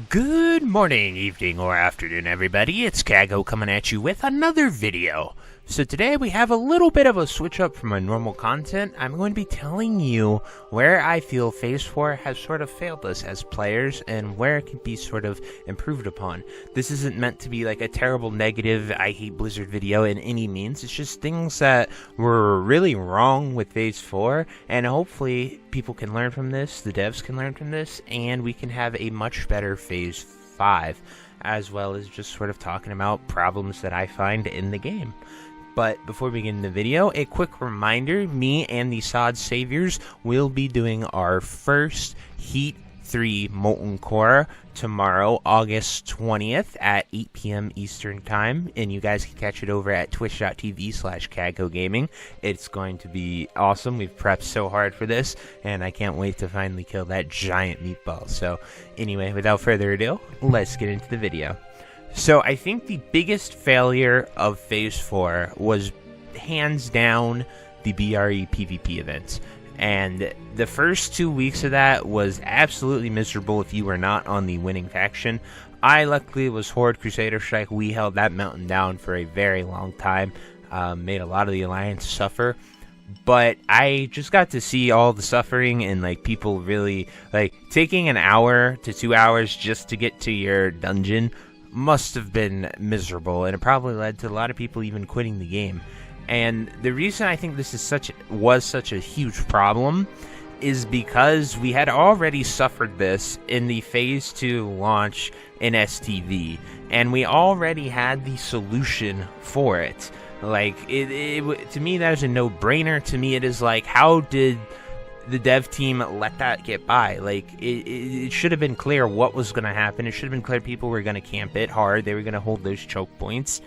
Good morning, evening, or afternoon, everybody. It's Kaghoe coming at you with another video. So today we have a little bit of a switch up from my normal content. I'm going to be telling you where I feel Phase 4 has sort of failed us as players and where it can be sort of improved upon. This isn't meant to be like a terrible negative I hate Blizzard video in any means. It's just things that were really wrong with Phase 4, and hopefully people can learn from this, the devs can learn from this, and we can have a much better Phase 5, as well as just sort of talking about problems that I find in the game. But before we get into the video, a quick reminder, me and the Sod Saviors will be doing our first Heat 3 Molten Core tomorrow, August 20th at 8 p.m. Eastern Time, and you guys can catch it over at twitch.tv/KaghoeGaming. It's going to be awesome. We've prepped so hard for this, and I can't wait to finally kill that giant meatball. So anyway, without further ado, let's get into the video. So I think the biggest failure of Phase 4 was hands down the BRE PvP event. And the first 2 weeks of that was absolutely miserable if you were not on the winning faction. I luckily was Horde Crusader Strike. We held that mountain down for a very long time. Made a lot of the Alliance suffer. But I just got to see all the suffering and like people really like taking an hour to 2 hours just to get to your dungeon must have been miserable, and it probably led to a lot of people even quitting the game. And the reason I think this is was such a huge problem is because we had already suffered this in the Phase 2 launch in STV, and we already had the solution for it. Like, to me, that is a no-brainer. To me, it is like, how did the dev team let that get by? Like, it should have been clear what was going to happen. It should have been clear people were going to camp it hard. They were going to hold those choke points.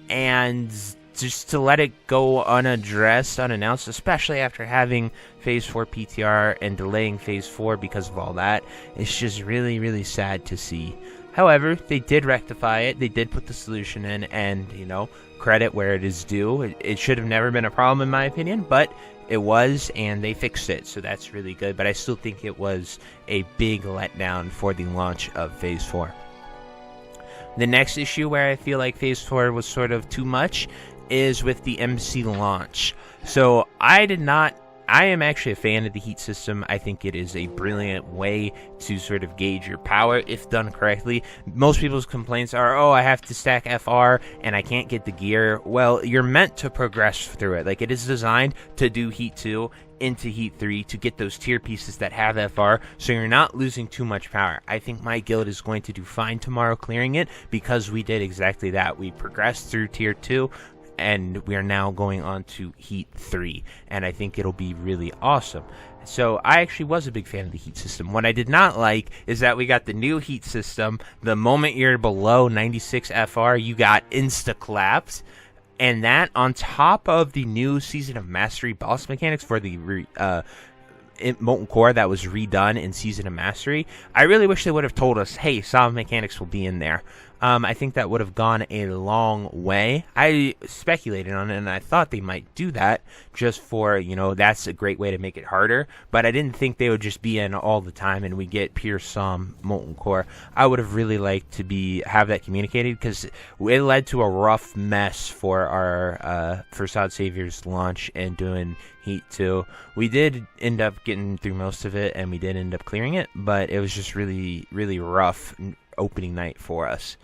And just to let it go unaddressed, unannounced, especially after having Phase 4 PTR and delaying Phase 4 because of all that, it's just really, really sad to see. However, they did rectify it. They did put the solution in, and, you know, credit where it is due. It should have never been a problem, in my opinion, but it was, and they fixed it, so that's really good. But I still think it was a big letdown for the launch of Phase 4. The next issue where I feel like Phase 4 was sort of too much is with the MC launch. So I am actually a fan of the heat system. I think it is a brilliant way to sort of gauge your power if done correctly. Most people's complaints are, oh, I have to stack FR and I can't get the gear. Well, you're meant to progress through it. Like, it is designed to do Heat 2 into Heat 3 to get those tier pieces that have FR, so you're not losing too much power. I think my guild is going to do fine tomorrow clearing it because we did exactly that. We progressed through Tier 2, and we are now going on to Heat 3, and I think it'll be really awesome. So I actually was a big fan of the heat system. What I did not like is that we got the new heat system. The moment you're below 96 FR, you got insta-collapsed, and that on top of the new Season of Mastery boss mechanics for the Molten Core that was redone in Season of Mastery. I really wish they would have told us, hey, some mechanics will be in there. I think that would have gone a long way. I speculated on it, and I thought they might do that just for, you know, that's a great way to make it harder. But I didn't think they would just be in all the time and we get pure Som Molten Core. I would have really liked to have that communicated, because it led to a rough mess for our for Sod Savior's launch and doing Heat 2. We did end up getting through most of it, and we did end up clearing it, but it was just really, really rough opening night for us.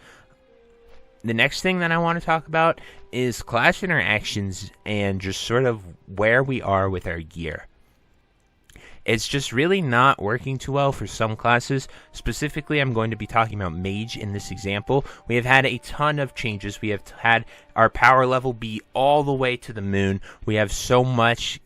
The next thing that I want to talk about is class interactions and just sort of where we are with our gear. It's just really not working too well for some classes. Specifically, I'm going to be talking about Mage in this example. We have had a ton of changes. We have had our power level be all the way to the moon. We have so much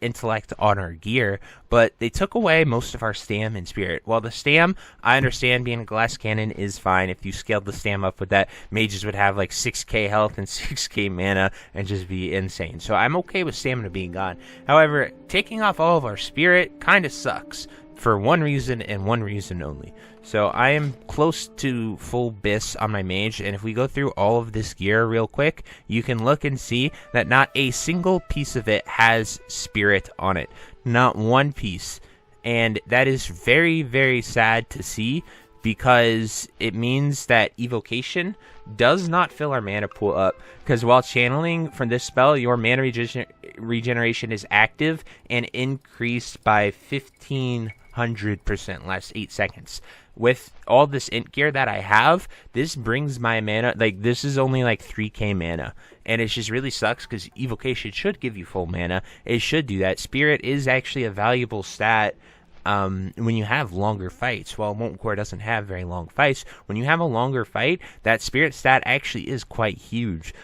intellect on our gear, but they took away most of our stam and spirit. While the stam, I understand being a glass cannon is fine. If you scaled the stam up with that, mages would have like 6k health and 6k mana and just be insane. So I'm okay with stamina being gone. However, taking off all of our spirit kind of sucks for one reason and one reason only. So I am close to full BIS on my mage, and if we go through all of this gear real quick, you can look and see that not a single piece of it has spirit on it. Not one piece. And that is very, very sad to see, because it means that evocation does not fill our mana pool up, because while channeling from this spell, your mana regeneration is active and increased by 1500% last 8 seconds. With all this int gear that I have, this brings my mana, like, this is only like 3k mana, and it just really sucks because evocation should give you full mana. It should do that. Spirit is actually a valuable stat when you have longer fights. Well, Molten Core doesn't have very long fights. When you have a longer fight, that spirit stat actually is quite huge.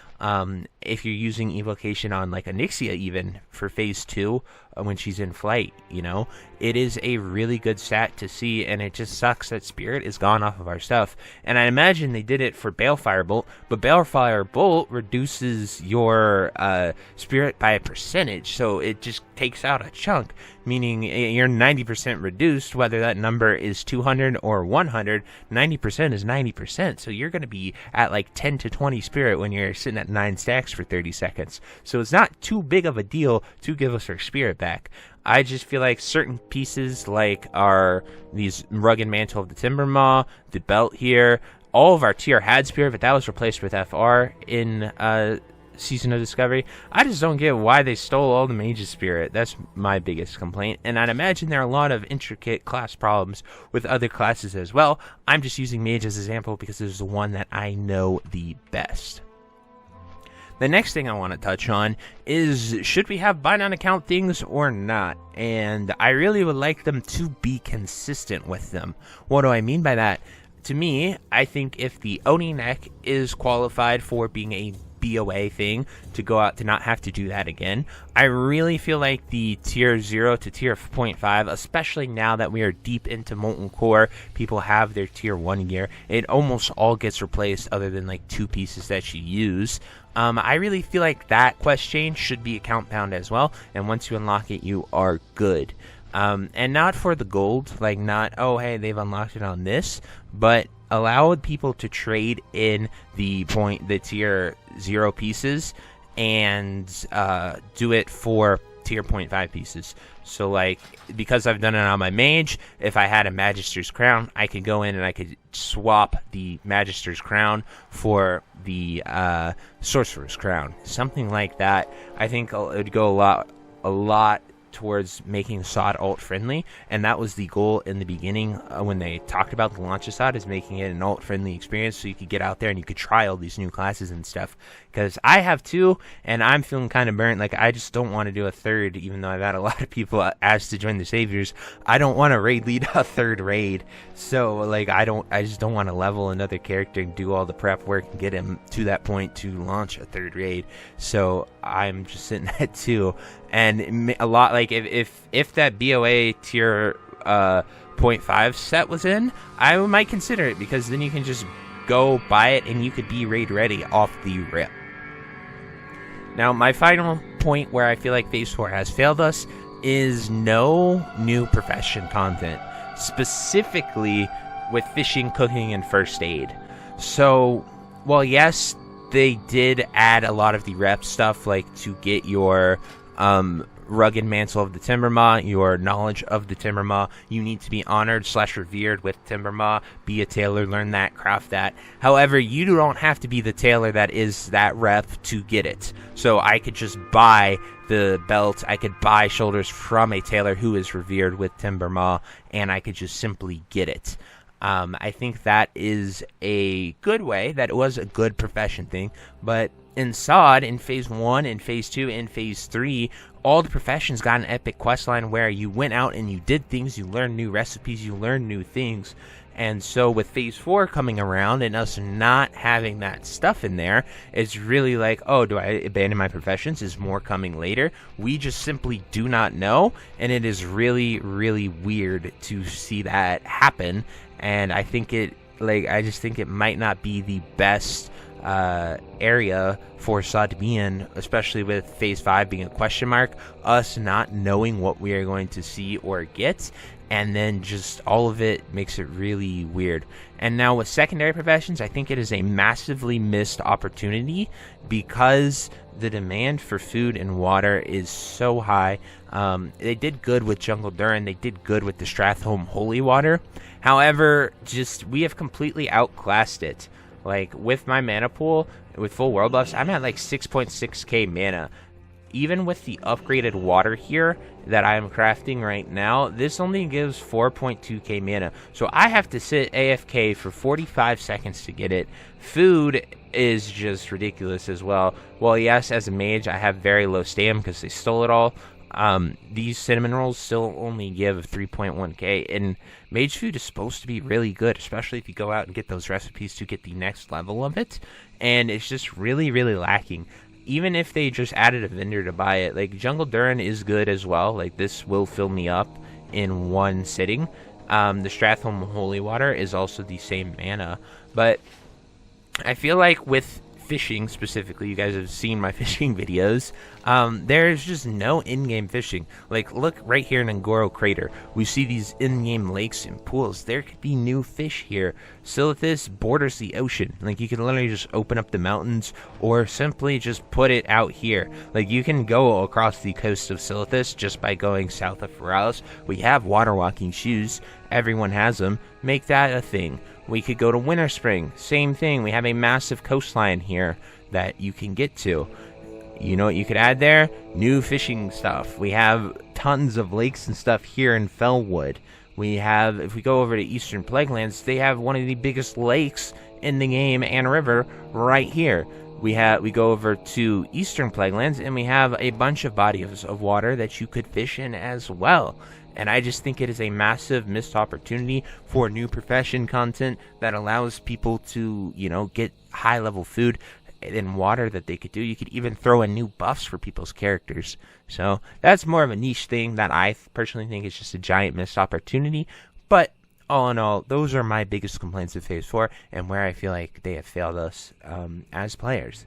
If you're using evocation on like Onyxia even for phase 2 when she's in flight, you know, it is a really good stat to see, and it just sucks that Spirit is gone off of our stuff. And I imagine they did it for Balefire Bolt, but Balefire Bolt reduces your Spirit by a percentage, so it just takes out a chunk, meaning you're 90% reduced, whether that number is 200 or 100, 90% is 90%, so you're going to be at like 10 to 20 Spirit when you're sitting at 9 stacks for 30 seconds. So it's not too big of a deal to give us our Spirit back. I just feel like certain pieces like these Rugged Mantle of the Timbermaw, the belt here, all of our tier had Spirit, but that was replaced with FR in Season of Discovery. I just don't get why they stole all the Mage's Spirit. That's my biggest complaint, and I'd imagine there are a lot of intricate class problems with other classes as well. I'm just using Mage as an example because this is the one that I know the best. The next thing I want to touch on is, should we have bind on account things or not? And I really would like them to be consistent with them. What do I mean by that? To me, I think if the Oni neck is qualified for being a BOA thing, to go out to not have to do that again, I really feel like the tier 0 to tier 0.5, especially now that we are deep into Molten Core, people have their tier 1 gear, it almost all gets replaced other than like 2 pieces that you use. I really feel like that quest chain should be account bound as well, and once you unlock it, you are good. And not for the gold, like not, oh hey, they've unlocked it on this, but allow people to trade in the tier 0 pieces and do it for tier 0.5 pieces. So like, because I've done it on my mage, if I had a Magister's Crown, I could go in and I could swap the Magister's Crown for the Sorcerer's Crown. Something like that. I think it would go a lot towards making SOD alt friendly, and that was the goal in the beginning when they talked about the launch of SOD, is making it an alt friendly experience so you could get out there and you could try all these new classes and stuff. Because I have 2 and I'm feeling kind of burnt. Like, I just don't want to do a 3rd, even though I've had a lot of people ask to join the Saviors. I don't want to raid lead a 3rd raid, so like I just don't want to level another character and do all the prep work and get him to that point to launch a 3rd raid. So I'm just sitting at 2. And a lot, like, if that BOA tier 0.5 set was in, I might consider it, because then you can just go buy it and you could be raid ready off the rip. Now, my final point where I feel like Phase 4 has failed us is no new profession content, specifically with fishing, cooking, and first aid. So, well, yes, they did add a lot of the rep stuff, like to get your Rugged Mantle of the Timbermaw, your knowledge of the Timbermaw. You need to be honored / revered with Timbermaw, be a tailor, learn that, craft that. However, you don't have to be the tailor that is that rep to get it. So I could just buy the belt, I could buy shoulders from a tailor who is revered with Timbermaw, and I could just simply get it. I think that is a good way. That was a good profession thing. But in SOD, in Phase 1, in Phase 2, and Phase 3, all the professions got an epic questline where you went out and you did things, you learned new recipes, you learned new things. And so with Phase 4 coming around and us not having that stuff in there, it's really like, oh, do I abandon my professions? Is more coming later? We just simply do not know, and it is really, really weird to see that happen. And I think I just think it might not be the best area for SOD to be in, especially with Phase 5 being a question mark, us not knowing what we are going to see or get, and then just all of it makes it really weird. And now with secondary professions, I think it is a massively missed opportunity, because the demand for food and water is so high. They did good with Jungle Durin, they did good with the Stratholme Holy Water. However, just we have completely outclassed it. Like, with my mana pool, with full world buffs, I'm at like 6.6k mana. Even with the upgraded water here that I'm crafting right now, this only gives 4.2k mana. So I have to sit AFK for 45 seconds to get it. Food is just ridiculous as well. Well, yes, as a mage, I have very low stam because they stole it all. These cinnamon rolls still only give 3.1k, and mage food is supposed to be really good, especially if you go out and get those recipes to get the next level of it, and it's just really, really lacking. Even if they just added a vendor to buy it, like Jungle Durin is good as well. Like, this will fill me up in one sitting. The Stratholme Holy Water is also the same mana, but I feel like with fishing specifically, you guys have seen my fishing videos, there's just no in-game fishing. Like, look right here in Ngoro Crater, we see these in-game lakes and pools. There could be new fish here. Silithus borders the ocean. Like, you can literally just open up the mountains or simply just put it out here. Like, you can go across the coast of Silithus just by going south of Feralis. We have water walking shoes, everyone has them. Make that a thing. We could go to Winter Spring, same thing. We have a massive coastline here that you can get to. You know what you could add there? New fishing stuff. We have tons of lakes and stuff here in Fellwood. We have, if we go over to Eastern Plaguelands, they have one of the biggest lakes in the game and river right here. We go over to Eastern Plaguelands, and we have a bunch of bodies of water that you could fish in as well. And I just think it is a massive missed opportunity for new profession content that allows people to, you know, get high-level food and water that they could do. You could even throw in new buffs for people's characters. So that's more of a niche thing that I personally think is just a giant missed opportunity. But all in all, those are my biggest complaints of Phase 4 and where I feel like they have failed us as players.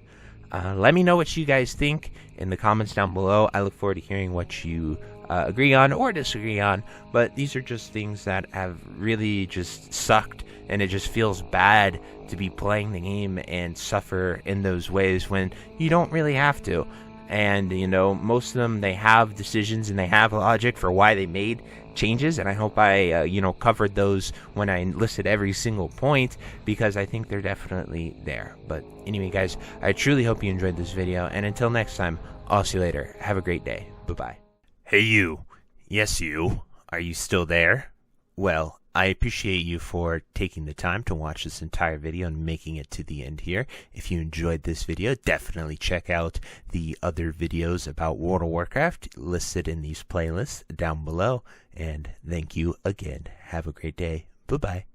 Let me know what you guys think in the comments down below. I look forward to hearing what you agree on or disagree on, but these are just things that have really just sucked, and it just feels bad to be playing the game and suffer in those ways when you don't really have to. And, you know, most of them, they have decisions and they have logic for why they made changes, and I hope I, you know, covered those when I listed every single point, because I think they're definitely there. But anyway, guys, I truly hope you enjoyed this video, and until next time, I'll see you later. Have a great day. Bye-bye. Hey, you. Yes, you. Are you still there? Well, I appreciate you for taking the time to watch this entire video and making it to the end here. If you enjoyed this video, definitely check out the other videos about World of Warcraft listed in these playlists down below. And thank you again. Have a great day. Bye-bye.